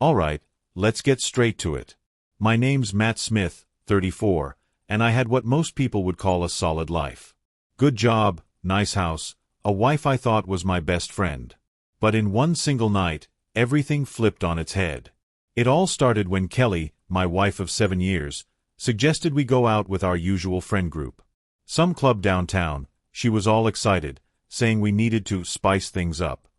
Alright, let's get straight to it. My name's Matt Smith, 34, and I had what most people would call a solid life. Good job, nice house, a wife I thought was my best friend. But in one single night, everything flipped on its head. It all started when Kelly, my wife of 7 years, suggested we go out with our usual friend group. Some club downtown. She was all excited, saying we needed to spice things up.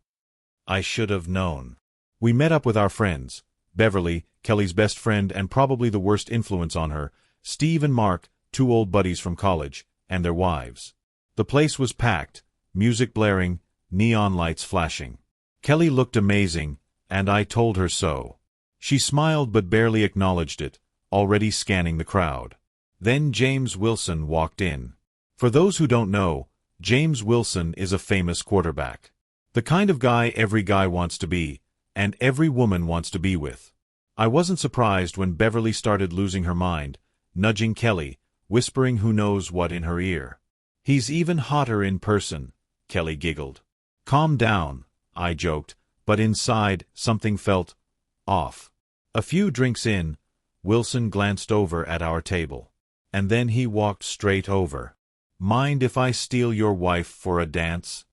I should have known. We met up with our friends, Beverly, Kelly's best friend and probably the worst influence on her, Steve and Mark, 2 old buddies from college, and their wives. The place was packed, music blaring, neon lights flashing. Kelly looked amazing, and I told her so. She smiled but barely acknowledged it, already scanning the crowd. Then James Wilson walked in. For those who don't know, James Wilson is a famous quarterback. The kind of guy every guy wants to be, and every woman wants to be with. I wasn't surprised when Beverly started losing her mind, nudging Kelly, whispering who knows what in her ear. He's even hotter in person, Kelly giggled. Calm down, I joked, but inside, something felt off. A few drinks in, Wilson glanced over at our table. And then he walked straight over. Mind if I steal your wife for a dance?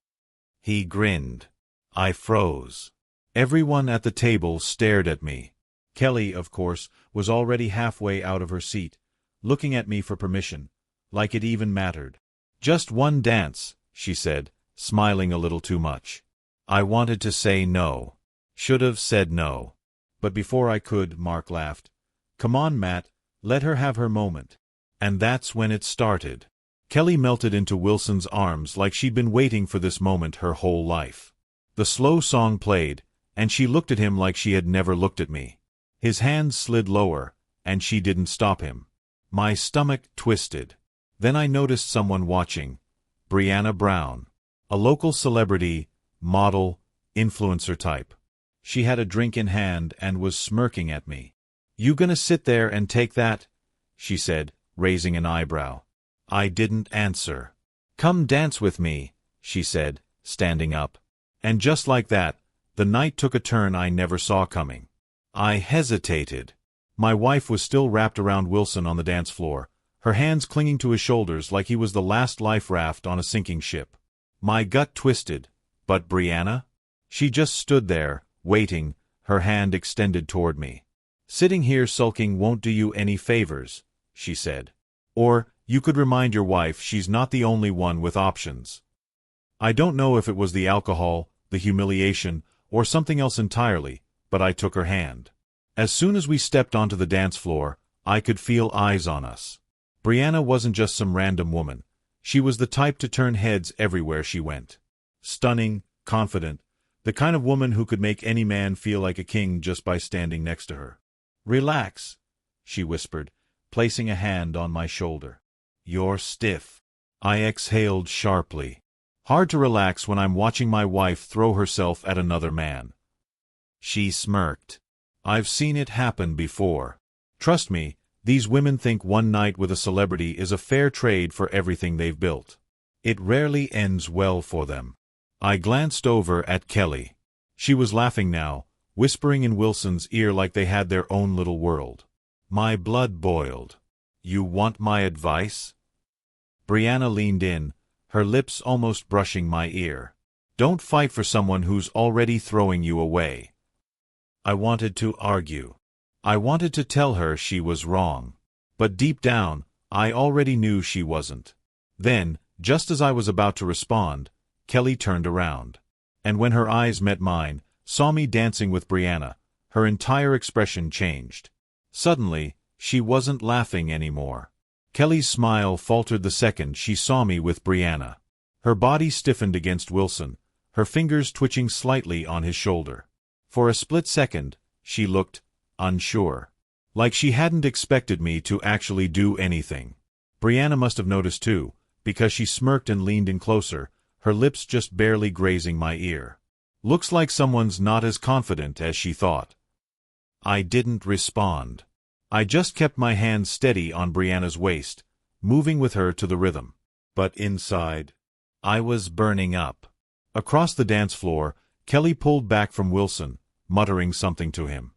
He grinned. I froze. Everyone at the table stared at me. Kelly, of course, was already halfway out of her seat, looking at me for permission, like it even mattered. Just one dance, she said, smiling a little too much. I wanted to say no. Should have said no. But before I could, Mark laughed. Come on, Matt, let her have her moment. And that's when it started. Kelly melted into Wilson's arms like she'd been waiting for this moment her whole life. The slow song played, and she looked at him like she had never looked at me. His hands slid lower, and she didn't stop him. My stomach twisted. Then I noticed someone watching. Brianna Brown. A local celebrity, model, influencer type. She had a drink in hand and was smirking at me. You gonna sit there and take that? She said, raising an eyebrow. I didn't answer. Come dance with me, she said, standing up. And just like that, the night took a turn I never saw coming. I hesitated. My wife was still wrapped around Wilson on the dance floor, her hands clinging to his shoulders like he was the last life raft on a sinking ship. My gut twisted. But Brianna? She just stood there, waiting, her hand extended toward me. Sitting here sulking won't do you any favors, she said. Or, you could remind your wife she's not the only one with options. I don't know if it was the alcohol, the humiliation, or something else entirely, but I took her hand. As soon as we stepped onto the dance floor, I could feel eyes on us. Brianna wasn't just some random woman. She was the type to turn heads everywhere she went. Stunning, confident, the kind of woman who could make any man feel like a king just by standing next to her. Relax, she whispered, placing a hand on my shoulder. You're stiff. I exhaled sharply. Hard to relax when I'm watching my wife throw herself at another man. She smirked. I've seen it happen before. Trust me, these women think one night with a celebrity is a fair trade for everything they've built. It rarely ends well for them. I glanced over at Kelly. She was laughing now, whispering in Wilson's ear like they had their own little world. My blood boiled. You want my advice? Brianna leaned in, her lips almost brushing my ear. Don't fight for someone who's already throwing you away. I wanted to argue. I wanted to tell her she was wrong. But deep down, I already knew she wasn't. Then, just as I was about to respond, Kelly turned around. And when her eyes met mine, saw me dancing with Brianna, her entire expression changed. Suddenly, she wasn't laughing anymore. Kelly's smile faltered the second she saw me with Brianna. Her body stiffened against Wilson, her fingers twitching slightly on his shoulder. For a split second, she looked unsure. Like she hadn't expected me to actually do anything. Brianna must have noticed too, because she smirked and leaned in closer, her lips just barely grazing my ear. Looks like someone's not as confident as she thought. I didn't respond. I just kept my hands steady on Brianna's waist, moving with her to the rhythm. But inside, I was burning up. Across the dance floor, Kelly pulled back from Wilson, muttering something to him.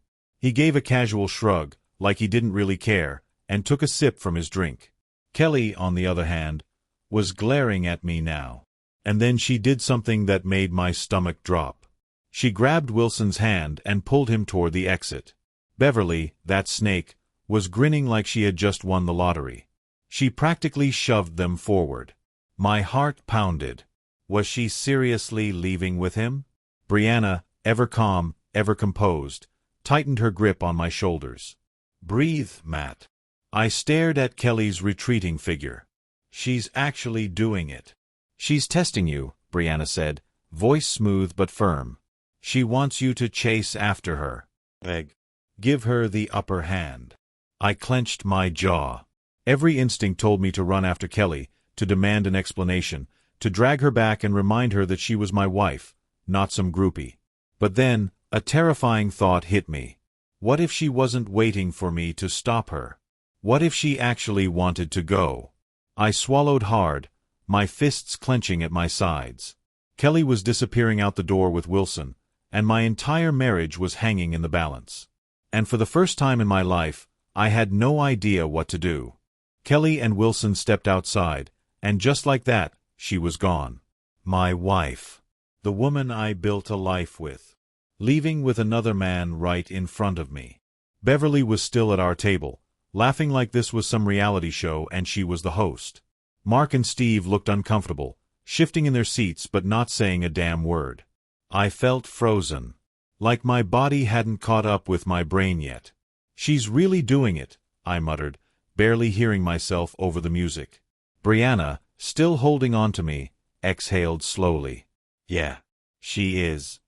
He gave a casual shrug, like he didn't really care, and took a sip from his drink. Kelly, on the other hand, was glaring at me now. And then she did something that made my stomach drop. She grabbed Wilson's hand and pulled him toward the exit. Beverly, that snake, was grinning like she had just won the lottery. She practically shoved them forward. My heart pounded. Was she seriously leaving with him? Brianna, ever calm, ever composed, tightened her grip on my shoulders. Breathe, Matt. I stared at Kelly's retreating figure. She's actually doing it. She's testing you, Brianna said, voice smooth but firm. She wants you to chase after her. Give her the upper hand. I clenched my jaw. Every instinct told me to run after Kelly, to demand an explanation, to drag her back and remind her that she was my wife, not some groupie. But then, a terrifying thought hit me. What if she wasn't waiting for me to stop her? What if she actually wanted to go? I swallowed hard, my fists clenching at my sides. Kelly was disappearing out the door with Wilson, and my entire marriage was hanging in the balance. And for the first time in my life, I had no idea what to do. Kelly and Wilson stepped outside, and just like that, she was gone. My wife. The woman I built a life with. Leaving with another man right in front of me. Beverly was still at our table, laughing like this was some reality show and she was the host. Mark and Steve looked uncomfortable, shifting in their seats but not saying a damn word. I felt frozen. Like my body hadn't caught up with my brain yet. She's really doing it, I muttered, barely hearing myself over the music. Brianna, still holding on to me, exhaled slowly. Yeah, she is.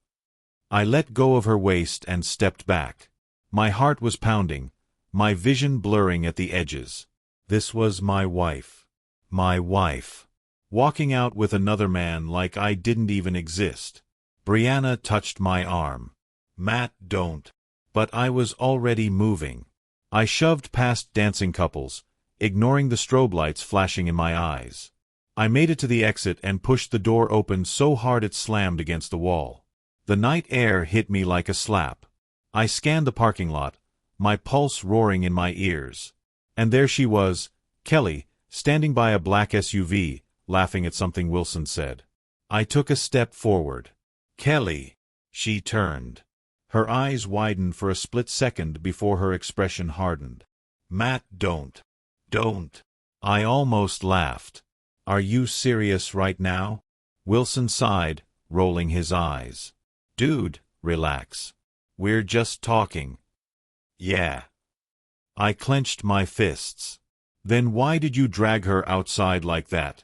I let go of her waist and stepped back. My heart was pounding, my vision blurring at the edges. This was my wife. My wife. Walking out with another man like I didn't even exist. Brianna touched my arm. Matt, don't. But I was already moving. I shoved past dancing couples, ignoring the strobe lights flashing in my eyes. I made it to the exit and pushed the door open so hard it slammed against the wall. The night air hit me like a slap. I scanned the parking lot, my pulse roaring in my ears. And there she was, Kelly, standing by a black SUV, laughing at something Wilson said. I took a step forward. Kelly. She turned. Her eyes widened for a split second before her expression hardened. Matt, don't. Don't. I almost laughed. Are you serious right now? Wilson sighed, rolling his eyes. Dude, relax. We're just talking. Yeah. I clenched my fists. Then why did you drag her outside like that?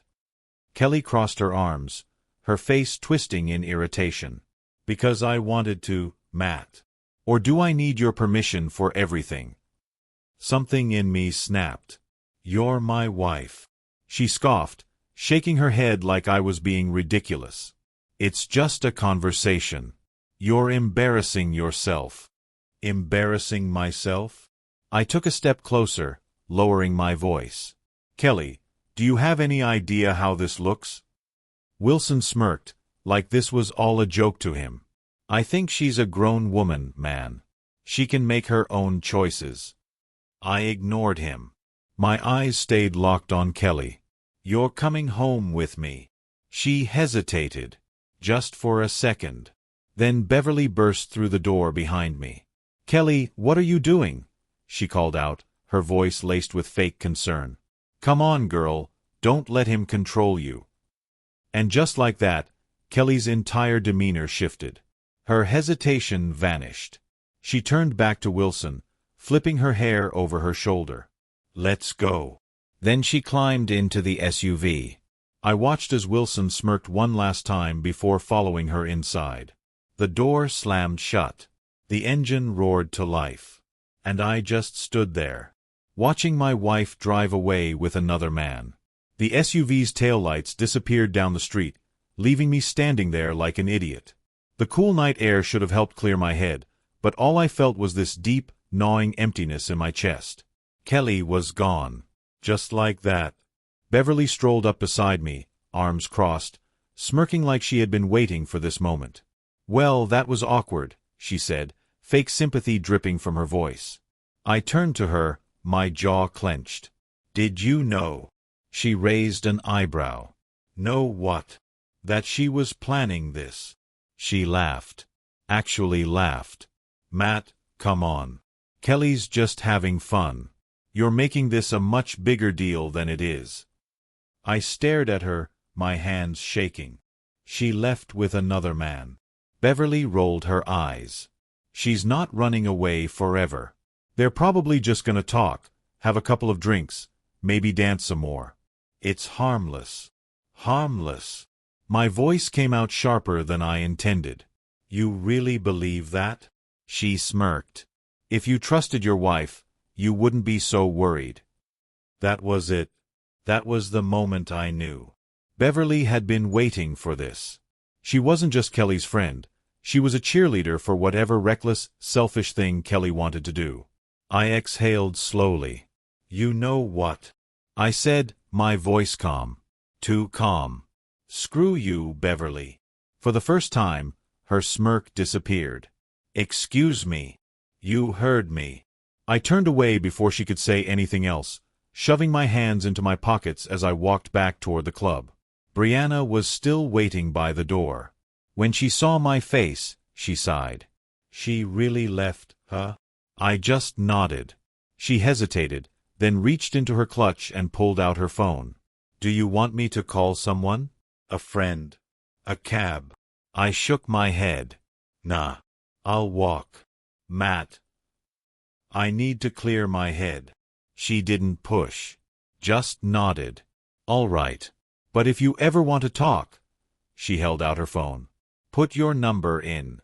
Kelly crossed her arms, her face twisting in irritation. Because I wanted to, Matt. Or do I need your permission for everything? Something in me snapped. You're my wife. She scoffed, shaking her head like I was being ridiculous. It's just a conversation. You're embarrassing yourself. Embarrassing myself? I took a step closer, lowering my voice. Kelly, do you have any idea how this looks? Wilson smirked, like this was all a joke to him. I think she's a grown woman, man. She can make her own choices. I ignored him. My eyes stayed locked on Kelly. You're coming home with me. She hesitated. Just for a second. Then Beverly burst through the door behind me. Kelly, what are you doing? She called out, her voice laced with fake concern. Come on, girl, don't let him control you. And just like that, Kelly's entire demeanor shifted. Her hesitation vanished. She turned back to Wilson, flipping her hair over her shoulder. Let's go. Then she climbed into the SUV. I watched as Wilson smirked one last time before following her inside. The door slammed shut. The engine roared to life. And I just stood there, watching my wife drive away with another man. The SUV's taillights disappeared down the street, leaving me standing there like an idiot. The cool night air should have helped clear my head, but all I felt was this deep, gnawing emptiness in my chest. Kelly was gone. Just like that. Beverly strolled up beside me, arms crossed, smirking like she had been waiting for this moment. Well, that was awkward, she said, fake sympathy dripping from her voice. I turned to her, my jaw clenched. "Did you know?" She raised an eyebrow. "Know what?" "That she was planning this." She laughed. Actually laughed. "Matt, come on. Kelly's just having fun. You're making this a much bigger deal than it is." I stared at her, my hands shaking. "She left with another man." Beverly rolled her eyes. "She's not running away forever. They're probably just gonna talk, have a couple of drinks, maybe dance some more. It's harmless." "Harmless." My voice came out sharper than I intended. "You really believe that?" She smirked. "If you trusted your wife, you wouldn't be so worried." That was it. That was the moment I knew. Beverly had been waiting for this. She wasn't just Kelly's friend. She was a cheerleader for whatever reckless, selfish thing Kelly wanted to do. I exhaled slowly. "You know what?" I said, my voice calm. Too calm. "Screw you, Beverly." For the first time, her smirk disappeared. "Excuse me." "You heard me." I turned away before she could say anything else, shoving my hands into my pockets as I walked back toward the club. Brianna was still waiting by the door. When she saw my face, she sighed. "She really left, huh?" I just nodded. She hesitated, then reached into her clutch and pulled out her phone. "Do you want me to call someone? A friend? A cab?" I shook my head. "Nah. I'll walk." "Matt. I need to clear my head." She didn't push. Just nodded. "All right. But if you ever want to talk..." She held out her phone. "Put your number in."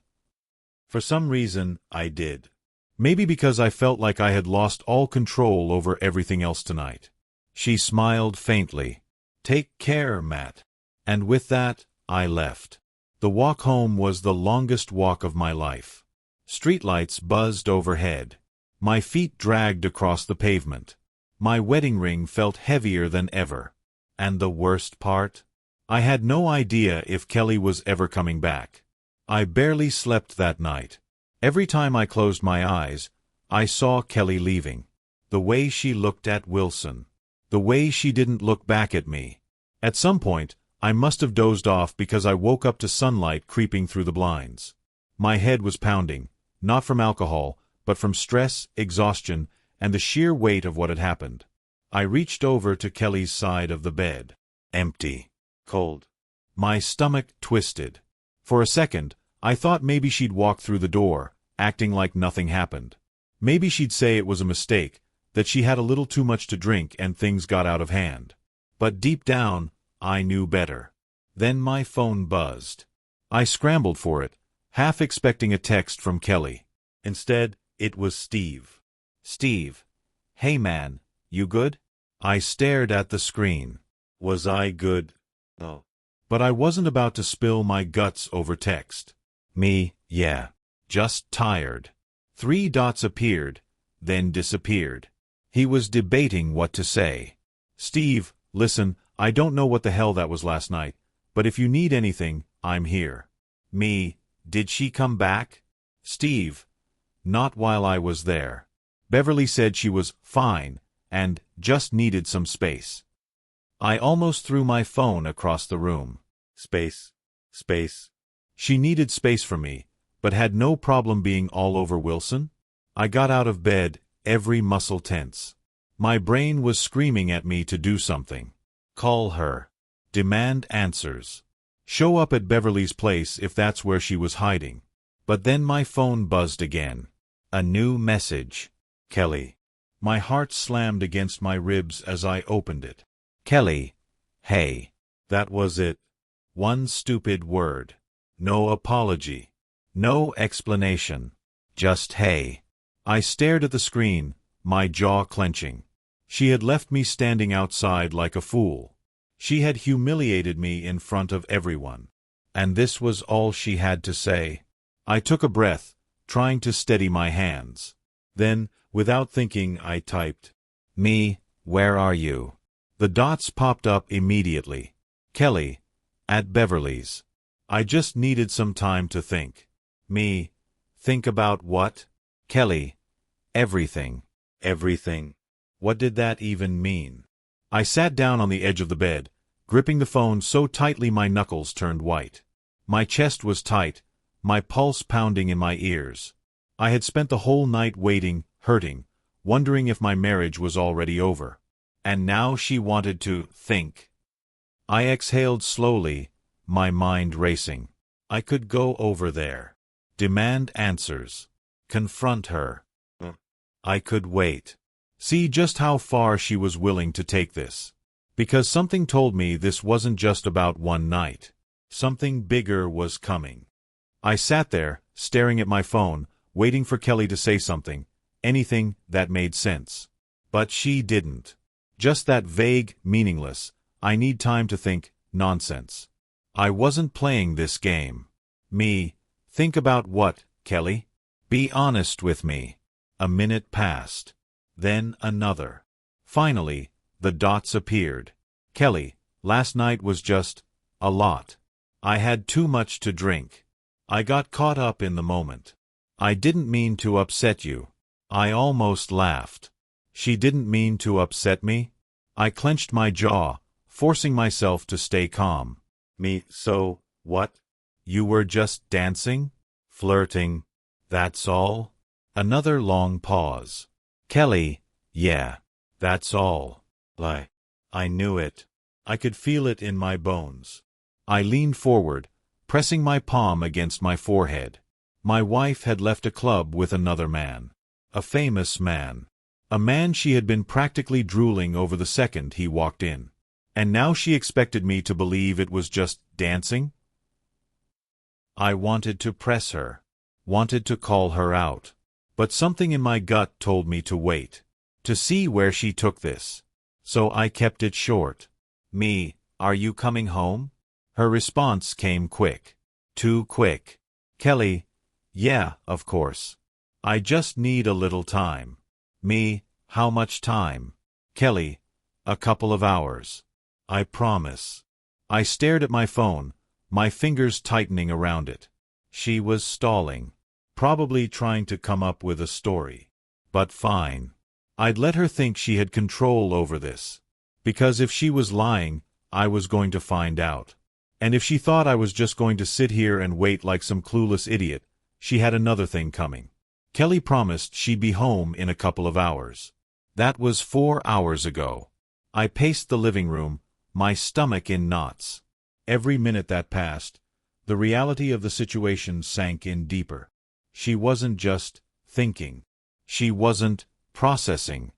For some reason, I did. Maybe because I felt like I had lost all control over everything else tonight. She smiled faintly. "Take care, Matt." And with that, I left. The walk home was the longest walk of my life. Streetlights buzzed overhead. My feet dragged across the pavement. My wedding ring felt heavier than ever. And the worst part? I had no idea if Kelly was ever coming back. I barely slept that night. Every time I closed my eyes, I saw Kelly leaving. The way she looked at Wilson. The way she didn't look back at me. At some point, I must have dozed off because I woke up to sunlight creeping through the blinds. My head was pounding, not from alcohol, but from stress, exhaustion, and the sheer weight of what had happened. I reached over to Kelly's side of the bed. Empty. Cold. My stomach twisted. For a second, I thought maybe she'd walk through the door, acting like nothing happened. Maybe she'd say it was a mistake, that she had a little too much to drink and things got out of hand. But deep down, I knew better. Then my phone buzzed. I scrambled for it, half expecting a text from Kelly. Instead, it was Steve. "Steve. Hey man, you good?" I stared at the screen. Was I good? No. But I wasn't about to spill my guts over text. Me, yeah. Just tired. 3 dots appeared, then disappeared. He was debating what to say. "Steve, listen, I don't know what the hell that was last night, but if you need anything, I'm here." Me, did she come back? Steve, not while I was there. Beverly said she was fine and just needed some space. I almost threw my phone across the room. Space. Space. She needed space from me, but had no problem being all over Wilson. I got out of bed, every muscle tense. My brain was screaming at me to do something. Call her. Demand answers. Show up at Beverly's place if that's where she was hiding. But then my phone buzzed again. A new message. Kelly. My heart slammed against my ribs as I opened it. Kelly. Hey. That was it. One stupid word. No apology. No explanation. Just hey. I stared at the screen, my jaw clenching. She had left me standing outside like a fool. She had humiliated me in front of everyone. And this was all she had to say. I took a breath, trying to steady my hands. Then, without thinking, I typed, "Me, where are you?" The dots popped up immediately. Kelly, at Beverly's. I just needed some time to think. Me, Think about what? Kelly. Everything. Everything. What did that even mean? I sat down on the edge of the bed, gripping the phone so tightly my knuckles turned white. My chest was tight, my pulse pounding in my ears. I had spent the whole night waiting, hurting, wondering if my marriage was already over. And now she wanted to think. I exhaled slowly, my mind racing. I could go over there. Demand answers. Confront her. I could wait. See just how far she was willing to take this. Because something told me this wasn't just about one night. Something bigger was coming. I sat there, staring at my phone, waiting for Kelly to say something, anything that made sense. But she didn't. Just that vague, meaningless, I need time to think, nonsense. I wasn't playing this game. Me. Think about what, Kelly? Be honest with me. A minute passed. Then another. Finally, the dots appeared. Kelly, last night was just a lot. I had too much to drink. I got caught up in the moment. I didn't mean to upset you. I almost laughed. She didn't mean to upset me? I clenched my jaw, forcing myself to stay calm. Me, so, what? You were just dancing? Flirting? That's all? Another long pause. Kelly, yeah, that's all. I knew it. I could feel it in my bones. I leaned forward, pressing my palm against my forehead. My wife had left a club with another man. A famous man. A man she had been practically drooling over the second he walked in. And now she expected me to believe it was just dancing? I wanted to press her. Wanted to call her out. But something in my gut told me to wait. To see where she took this. So I kept it short. Me, are you coming home? Her response came quick. Too quick. Kelly, yeah, of course. I just need a little time. Me, how much time? Kelly, a couple of hours. I promise. I stared at my phone, my fingers tightening around it. She was stalling. Probably trying to come up with a story. But fine. I'd let her think she had control over this. Because if she was lying, I was going to find out. And if she thought I was just going to sit here and wait like some clueless idiot, she had another thing coming. Kelly promised she'd be home in a couple of hours. That was 4 hours ago. I paced the living room, my stomach in knots. Every minute that passed, the reality of the situation sank in deeper. She wasn't just thinking. She wasn't processing.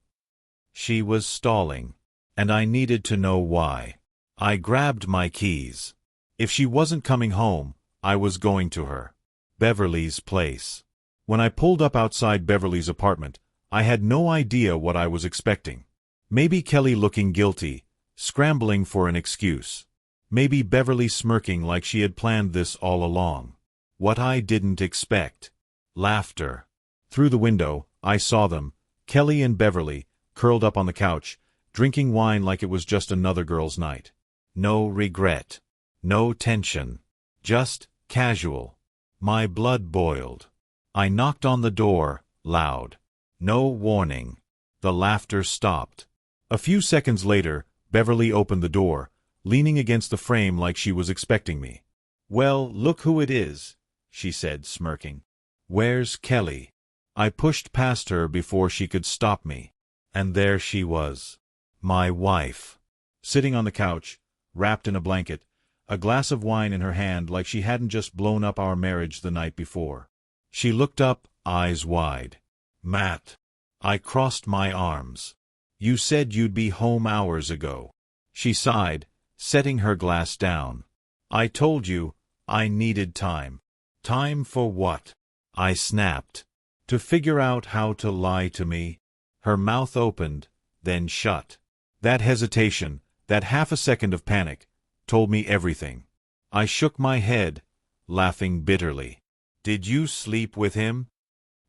She was stalling. And I needed to know why. I grabbed my keys. If she wasn't coming home, I was going to her. Beverly's place. When I pulled up outside Beverly's apartment, I had no idea what I was expecting. Maybe Kelly looking guilty, scrambling for an excuse. Maybe Beverly smirking like she had planned this all along. What I didn't expect. Laughter. Through the window, I saw them, Kelly and Beverly, curled up on the couch, drinking wine like it was just another girl's night. No regret. No tension. Just casual. My blood boiled. I knocked on the door, loud. No warning. The laughter stopped. A few seconds later, Beverly opened the door, leaning against the frame like she was expecting me. "Well, look who it is," she said, smirking. "Where's Kelly?" I pushed past her before she could stop me. And there she was. My wife. Sitting on the couch, wrapped in a blanket, a glass of wine in her hand like she hadn't just blown up our marriage the night before. She looked up, eyes wide. "Matt." I crossed my arms. "You said you'd be home hours ago." She sighed, setting her glass down. "I told you, I needed time." "Time for what?" I snapped. "To figure out how to lie to me." Her mouth opened, then shut. That hesitation, that half a second of panic, told me everything. I shook my head, laughing bitterly. "Did you sleep with him?"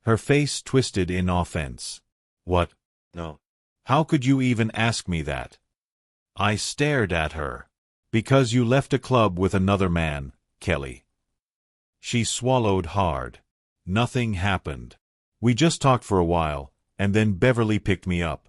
Her face twisted in offense. "What? No. How could you even ask me that?" I stared at her. "Because you left a club with another man, Kelly." She swallowed hard. Nothing happened. We just talked for a while, and then Beverly picked me up.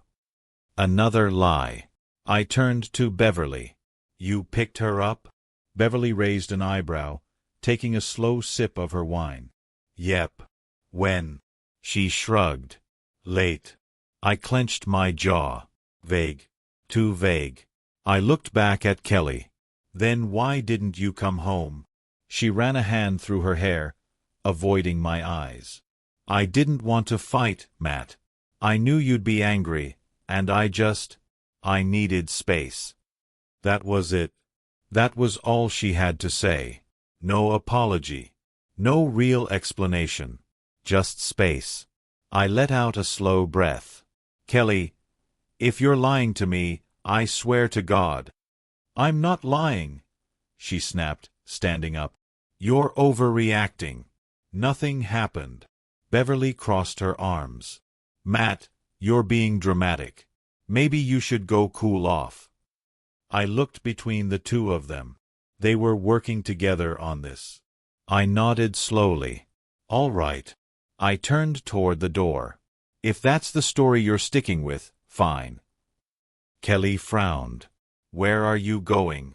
Another lie. I turned to Beverly. You picked her up? Beverly raised an eyebrow, taking a slow sip of her wine. Yep. When? She shrugged. Late. I clenched my jaw. Vague. Too vague. I looked back at Kelly. Then why didn't you come home? She ran a hand through her hair, avoiding my eyes. I didn't want to fight, Matt. I knew you'd be angry, and I needed space. That was it. That was all she had to say. No apology. No real explanation. Just space. I let out a slow breath. Kelly, if you're lying to me, I swear to God. I'm not lying, she snapped, standing up. You're overreacting. Nothing happened. Beverly crossed her arms. Matt, you're being dramatic. Maybe you should go cool off. I looked between the two of them. They were working together on this. I nodded slowly. All right. I turned toward the door. If that's the story you're sticking with, fine. Kelly frowned. Where are you going?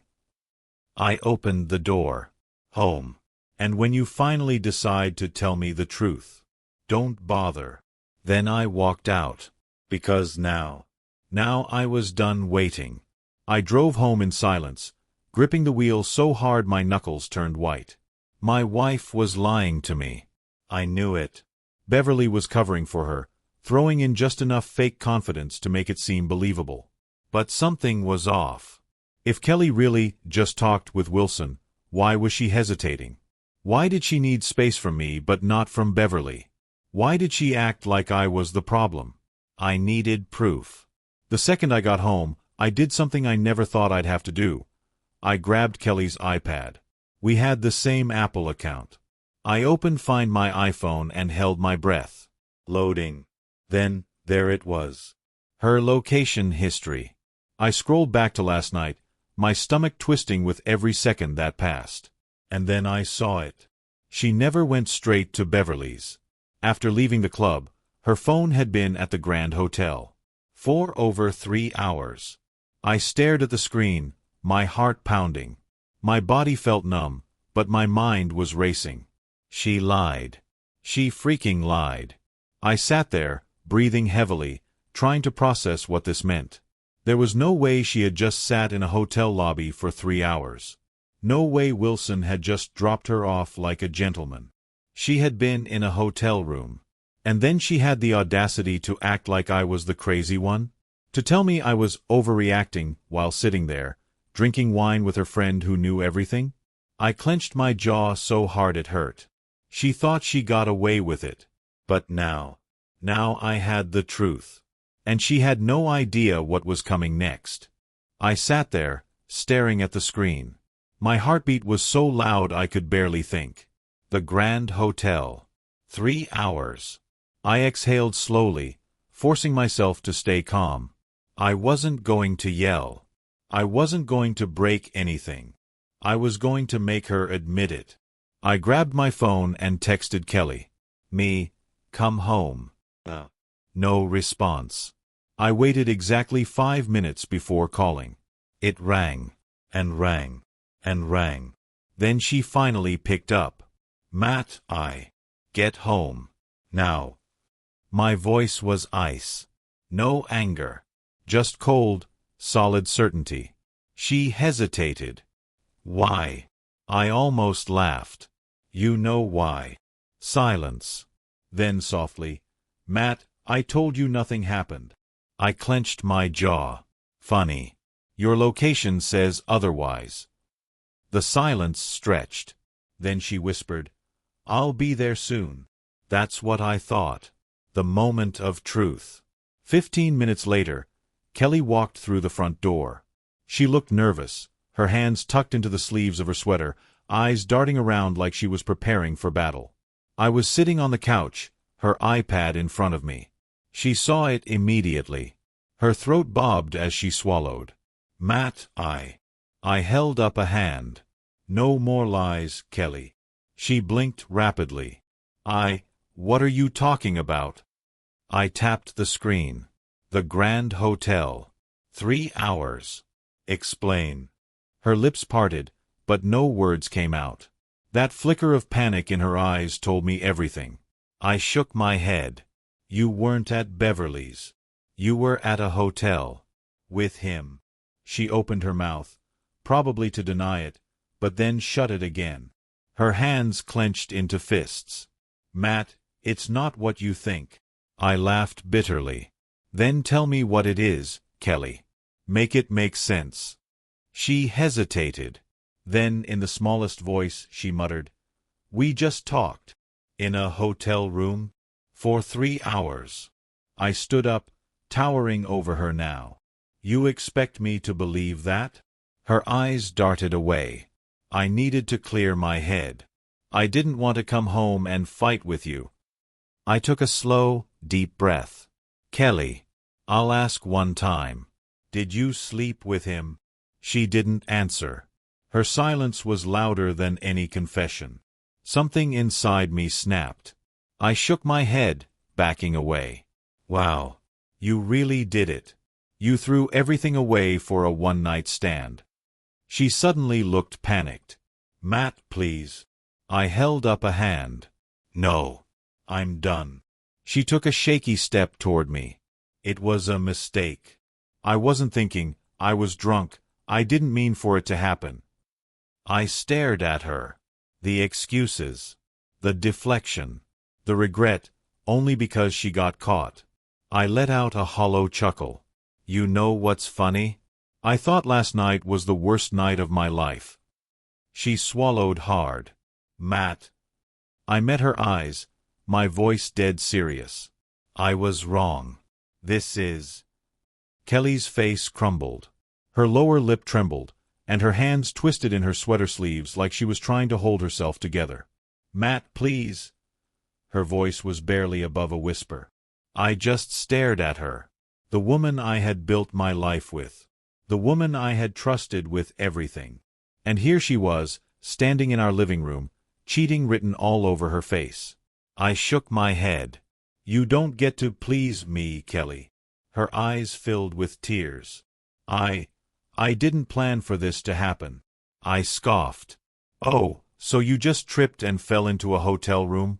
I opened the door. Home. And when you finally decide to tell me the truth, don't bother. Then I walked out. Because now I was done waiting. I drove home in silence, gripping the wheel so hard my knuckles turned white. My wife was lying to me. I knew it. Beverly was covering for her, throwing in just enough fake confidence to make it seem believable. But something was off. If Kelly really just talked with Wilson, why was she hesitating? Why did she need space from me but not from Beverly? Why did she act like I was the problem? I needed proof. The second I got home, I did something I never thought I'd have to do. I grabbed Kelly's iPad. We had the same Apple account. I opened Find My iPhone and held my breath. Loading. Then, there it was. Her location history. I scrolled back to last night, my stomach twisting with every second that passed. And then I saw it. She never went straight to Beverly's. After leaving the club, her phone had been at the Grand Hotel. For over 3 hours. I stared at the screen, my heart pounding. My body felt numb, but my mind was racing. She lied. She freaking lied. I sat there, breathing heavily, trying to process what this meant. There was no way she had just sat in a hotel lobby for 3 hours. No way Wilson had just dropped her off like a gentleman. She had been in a hotel room. And then she had the audacity to act like I was the crazy one? To tell me I was overreacting while sitting there, drinking wine with her friend who knew everything? I clenched my jaw so hard it hurt. She thought she got away with it. But now I had the truth. And she had no idea what was coming next. I sat there, staring at the screen. My heartbeat was so loud I could barely think. The Grand Hotel. 3 hours. I exhaled slowly, forcing myself to stay calm. I wasn't going to yell. I wasn't going to break anything. I was going to make her admit it. I grabbed my phone and texted Kelly. Come home. No response. I waited exactly 5 minutes before calling. It rang, and rang, and rang. Then she finally picked up. Matt, get home. Now. My voice was ice. No anger. Just cold, solid certainty. She hesitated. Why? I almost laughed. You know why. Silence. Then softly, Matt, I told you nothing happened. I clenched my jaw. Funny. Your location says otherwise. The silence stretched. Then she whispered, I'll be there soon. That's what I thought. The moment of truth. 15 minutes later, Kelly walked through the front door. She looked nervous, her hands tucked into the sleeves of her sweater, eyes darting around like she was preparing for battle. I was sitting on the couch, her iPad in front of me. She saw it immediately. Her throat bobbed as she swallowed. Matt, I held up a hand. No more lies, Kelly. She blinked rapidly. What are you talking about? I tapped the screen. The Grand Hotel. 3 hours. Explain. Her lips parted, but no words came out. That flicker of panic in her eyes told me everything. I shook my head. You weren't at Beverly's. You were at a hotel. With him. She opened her mouth, probably to deny it, but then shut it again. Her hands clenched into fists. Matt, it's not what you think. I laughed bitterly. Then tell me what it is, Kelly. Make it make sense. She hesitated. Then, in the smallest voice, she muttered, We just talked. In a hotel room? For 3 hours. I stood up, towering over her now. You expect me to believe that? Her eyes darted away. I needed to clear my head. I didn't want to come home and fight with you. I took a slow, deep breath. Kelly, I'll ask one time. Did you sleep with him? She didn't answer. Her silence was louder than any confession. Something inside me snapped. I shook my head, backing away. Wow. You really did it. You threw everything away for a one-night stand. She suddenly looked panicked. Matt, please. I held up a hand. No. I'm done. She took a shaky step toward me. It was a mistake. I wasn't thinking. I was drunk. I didn't mean for it to happen. I stared at her. The excuses. The deflection. The regret, only because she got caught. I let out a hollow chuckle. You know what's funny? I thought last night was the worst night of my life. She swallowed hard. Matt. I met her eyes, my voice dead serious. I was wrong. This is... Kelly's face crumbled. Her lower lip trembled, and her hands twisted in her sweater sleeves like she was trying to hold herself together. Matt, please. Her voice was barely above a whisper. I just stared at her. The woman I had built my life with. The woman I had trusted with everything. And here she was, standing in our living room, cheating written all over her face. I shook my head. You don't get to please me, Kelly. Her eyes filled with tears. I didn't plan for this to happen. I scoffed. Oh, so you just tripped and fell into a hotel room?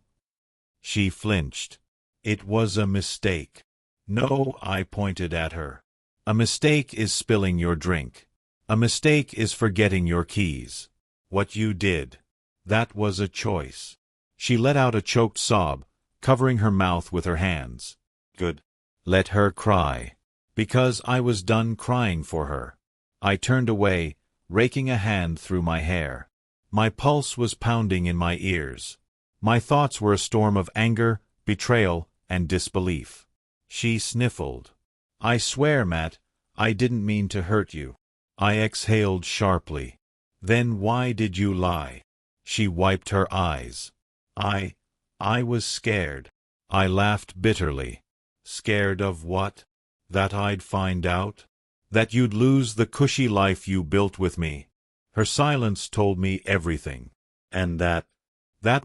She flinched. It was a mistake. No, I pointed at her. A mistake is spilling your drink. A mistake is forgetting your keys. What you did. That was a choice. She let out a choked sob, covering her mouth with her hands. Good. Let her cry. Because I was done crying for her. I turned away, raking a hand through my hair. My pulse was pounding in my ears. My thoughts were a storm of anger, betrayal, and disbelief. She sniffled. I swear, Matt, I didn't mean to hurt you. I exhaled sharply. Then why did you lie? She wiped her eyes. I was scared. I laughed bitterly. Scared of what? That I'd find out? That you'd lose the cushy life you built with me? Her silence told me everything. And that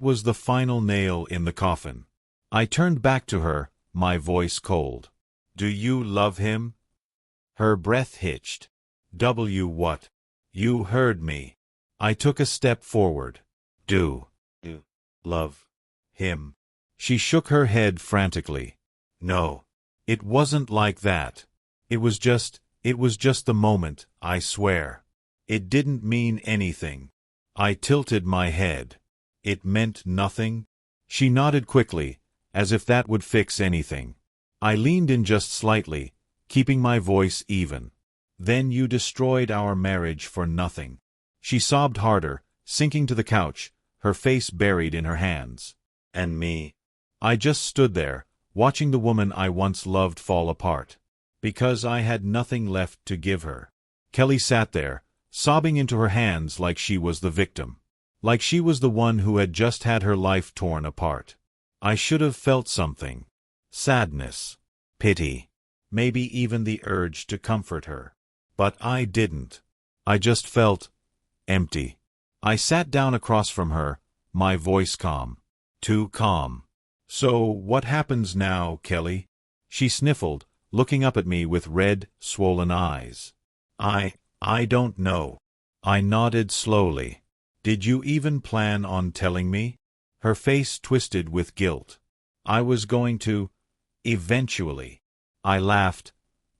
was the final nail in the coffin. I turned back to her, my voice cold. Do you love him? Her breath hitched. What? You heard me. I took a step forward. Do love him. She shook her head frantically. No. It wasn't like that. It was just the moment, I swear. It didn't mean anything. I tilted my head. It meant nothing? She nodded quickly, as if that would fix anything. I leaned in just slightly, keeping my voice even. Then you destroyed our marriage for nothing. She sobbed harder, sinking to the couch, her face buried in her hands. And me? I just stood there, watching the woman I once loved fall apart. Because I had nothing left to give her. Kelly sat there, sobbing into her hands like she was the victim. Like she was the one who had just had her life torn apart. I should have felt something. Sadness. Pity. Maybe even the urge to comfort her. But I didn't. I just felt empty. I sat down across from her, my voice calm. Too calm. So, what happens now, Kelly? She sniffled, looking up at me with red, swollen eyes. I don't know. I nodded slowly. Did you even plan on telling me? Her face twisted with guilt. I was going to, eventually. I laughed,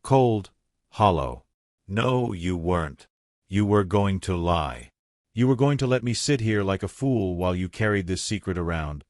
cold, hollow. No, you weren't. You were going to lie. You were going to let me sit here like a fool while you carried this secret around,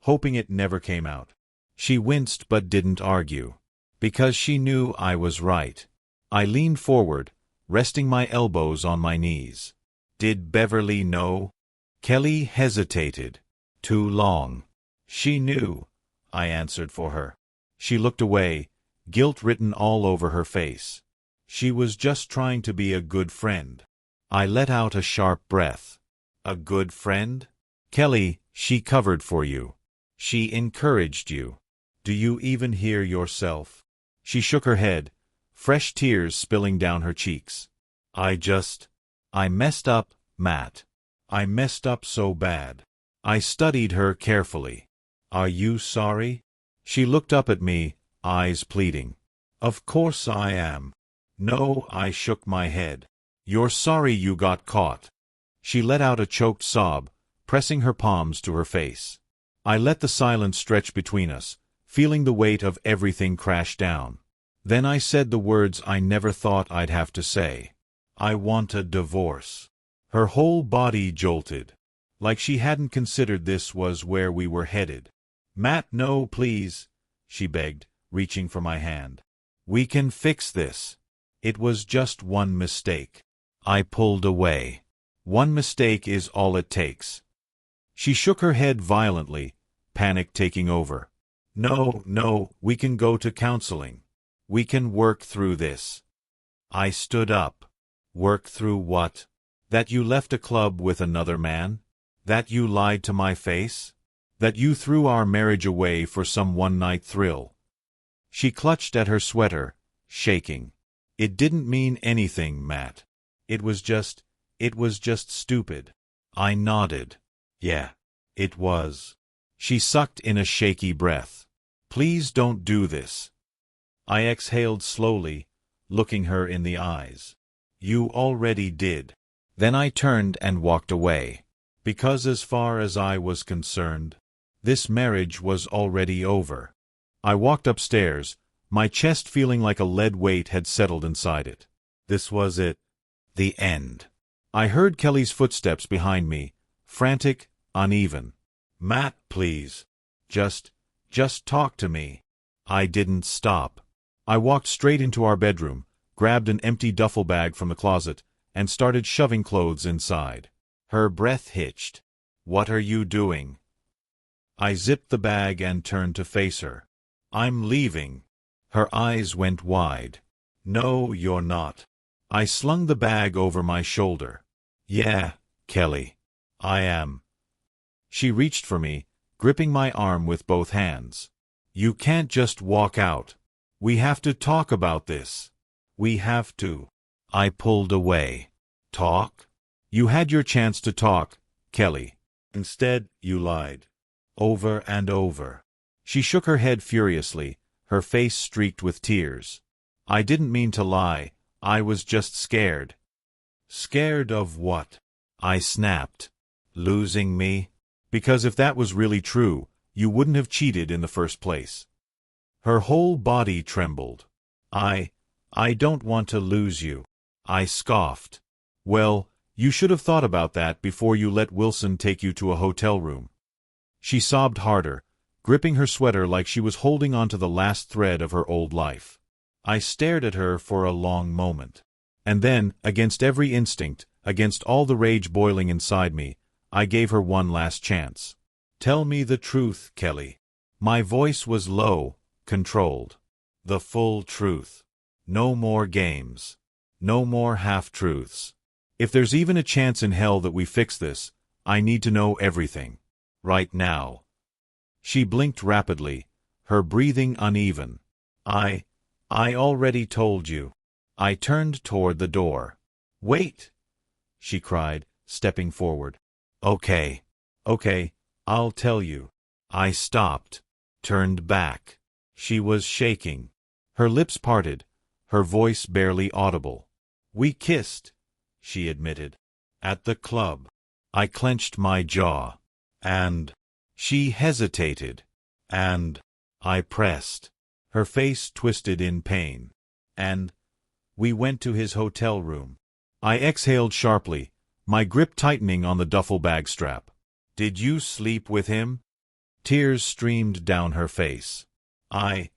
hoping it never came out. She winced but didn't argue. Because she knew I was right. I leaned forward, resting my elbows on my knees. Did Beverly know? Kelly hesitated. Too long. She knew, I answered for her. She looked away, guilt written all over her face. She was just trying to be a good friend. I let out a sharp breath. A good friend? Kelly, she covered for you. She encouraged you. Do you even hear yourself? She shook her head, fresh tears spilling down her cheeks. I messed up, Matt. I messed up so bad. I studied her carefully. Are you sorry? She looked up at me, eyes pleading. Of course I am. No, I shook my head. You're sorry you got caught. She let out a choked sob, pressing her palms to her face. I let the silence stretch between us, feeling the weight of everything crash down. Then I said the words I never thought I'd have to say. I want a divorce. Her whole body jolted, like she hadn't considered this was where we were headed. Matt, no, please, she begged, reaching for my hand. We can fix this. It was just one mistake. I pulled away. One mistake is all it takes. She shook her head violently, panic taking over. No, we can go to counseling. We can work through this. I stood up. Work through what? That you left a club with another man? That you lied to my face? That you threw our marriage away for some one-night thrill? She clutched at her sweater, shaking. It didn't mean anything, Matt. It was just stupid. I nodded. Yeah, it was. She sucked in a shaky breath. Please don't do this. I exhaled slowly, looking her in the eyes. You already did. Then I turned and walked away. Because as far as I was concerned, this marriage was already over. I walked upstairs, my chest feeling like a lead weight had settled inside it. This was it. The end. I heard Kelly's footsteps behind me, frantic, uneven. Matt, please. Just talk to me. I didn't stop. I walked straight into our bedroom, grabbed an empty duffel bag from the closet, and started shoving clothes inside. Her breath hitched. What are you doing? I zipped the bag and turned to face her. I'm leaving. Her eyes went wide. No, you're not. I slung the bag over my shoulder. Yeah, Kelly. I am. She reached for me, gripping my arm with both hands. You can't just walk out. We have to talk about this. We have to. I pulled away. Talk? You had your chance to talk, Kelly. Instead, you lied. Over and over. She shook her head furiously, her face streaked with tears. I didn't mean to lie. I was just scared. Scared of what? I snapped. Losing me? Because if that was really true, you wouldn't have cheated in the first place. Her whole body trembled. I don't want to lose you. I scoffed. Well, you should have thought about that before you let Wilson take you to a hotel room. She sobbed harder, gripping her sweater like she was holding onto the last thread of her old life. I stared at her for a long moment. And then, against every instinct, against all the rage boiling inside me, I gave her one last chance. Tell me the truth, Kelly. My voice was low, controlled. The full truth. No more games. No more half-truths. If there's even a chance in hell that we fix this, I need to know everything. Right now. She blinked rapidly, her breathing uneven. I already told you. I turned toward the door. Wait, she cried, stepping forward. Okay, I'll tell you. I stopped. turned back. She was shaking. Her lips parted, her voice barely audible. "We kissed," she admitted. "At the club." I clenched my jaw. "And—" She hesitated. "And—" I pressed. Her face twisted in pain. "And we went to his hotel room." I exhaled sharply, my grip tightening on the duffel bag strap. "Did you sleep with him?" Tears streamed down her face. I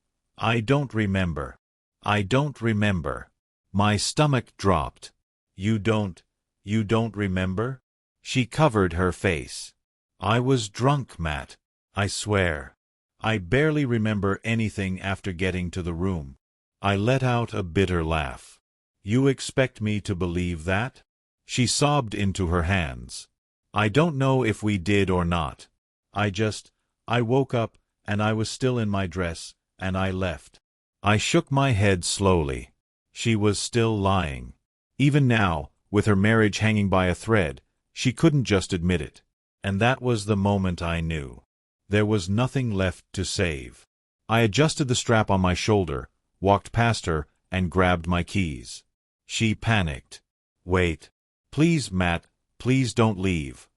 don't remember. I don't remember." My stomach dropped. You don't remember?" She covered her face. "I was drunk, Matt. I swear. I barely remember anything after getting to the room." I let out a bitter laugh. "You expect me to believe that?" She sobbed into her hands. "I don't know if we did or not. I woke up, and I was still in my dress, and I left." I shook my head slowly. She was still lying. Even now, with her marriage hanging by a thread, she couldn't just admit it. And that was the moment I knew. There was nothing left to save. I adjusted the strap on my shoulder, walked past her, and grabbed my keys. She panicked. "Wait. Please, Matt, please don't leave."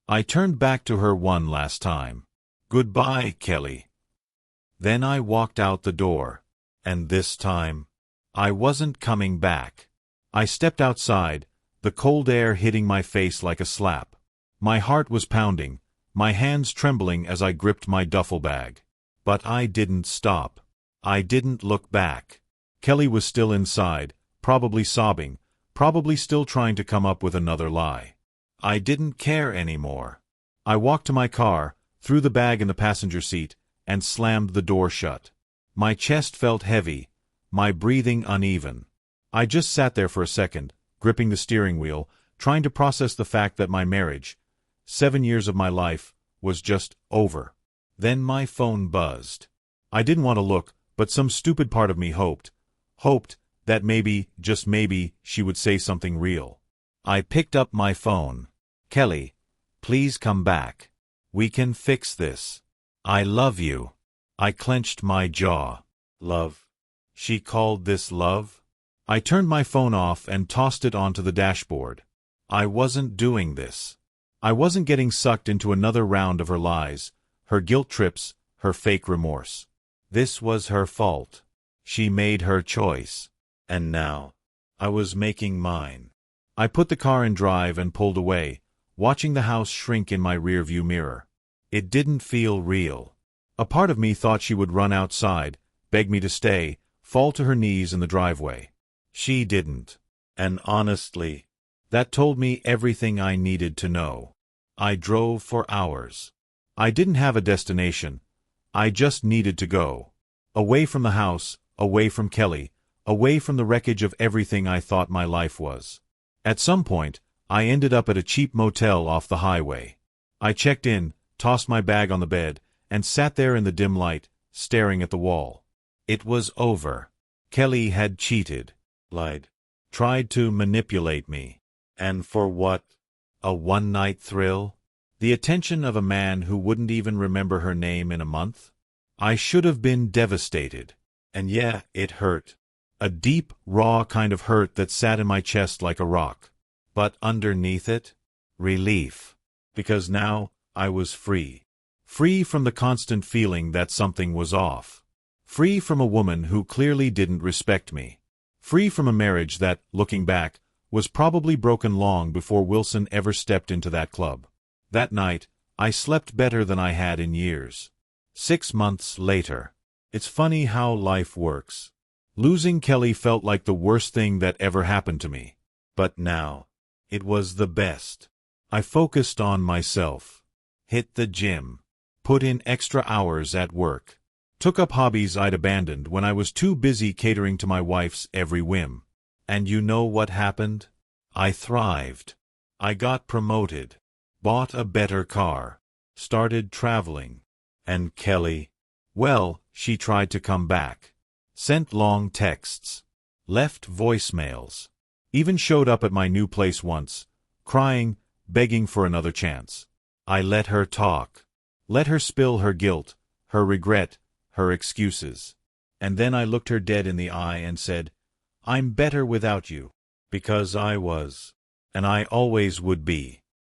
I turned back to her one last time. "Goodbye, Kelly." Then I walked out the door. And this time, I wasn't coming back. I stepped outside, the cold air hitting my face like a slap. My heart was pounding, my hands trembling as I gripped my duffel bag. But I didn't stop. I didn't look back. Kelly was still inside, probably sobbing, probably still trying to come up with another lie. I didn't care anymore. I walked to my car, threw the bag in the passenger seat, and slammed the door shut. My chest felt heavy, my breathing uneven. I just sat there for a second, gripping the steering wheel, trying to process the fact that my marriage, 7 years of my life, was just over. Then my phone buzzed. I didn't want to look, but some stupid part of me hoped that maybe, just maybe, she would say something real. I picked up my phone. "Kelly, please come back. We can fix this. I love you." I clenched my jaw. Love? She called this love? I turned my phone off and tossed it onto the dashboard. I wasn't doing this. I wasn't getting sucked into another round of her lies, her guilt trips, her fake remorse. This was her fault. She made her choice. And now, I was making mine. I put the car in drive and pulled away, watching the house shrink in my rearview mirror. It didn't feel real. A part of me thought she would run outside, beg me to stay, fall to her knees in the driveway. She didn't. And honestly, that told me everything I needed to know. I drove for hours. I didn't have a destination. I just needed to go. Away from the house, away from Kelly, away from the wreckage of everything I thought my life was. At some point, I ended up at a cheap motel off the highway. I checked in, tossed my bag on the bed, and sat there in the dim light, staring at the wall. It was over. Kelly had cheated, lied, tried to manipulate me. And for what? A one-night thrill? The attention of a man who wouldn't even remember her name in a month? I should have been devastated. And yeah, it hurt. A deep, raw kind of hurt that sat in my chest like a rock. But underneath it, relief. Because now, I was free. Free from the constant feeling that something was off. Free from a woman who clearly didn't respect me. Free from a marriage that, looking back, was probably broken long before Wilson ever stepped into that club. That night, I slept better than I had in years. 6 months later. It's funny how life works. Losing Kelly felt like the worst thing that ever happened to me. But now, it was the best. I focused on myself. Hit the gym. Put in extra hours at work. Took up hobbies I'd abandoned when I was too busy catering to my wife's every whim. And you know what happened? I thrived. I got promoted. Bought a better car. Started traveling. And Kelly, well, she tried to come back. Sent long texts. Left voicemails. Even showed up at my new place once, crying, begging for another chance. I let her talk. Let her spill her guilt, her regret, her excuses. And then I looked her dead in the eye and said, "I'm better without you." Because I was. And I always would be.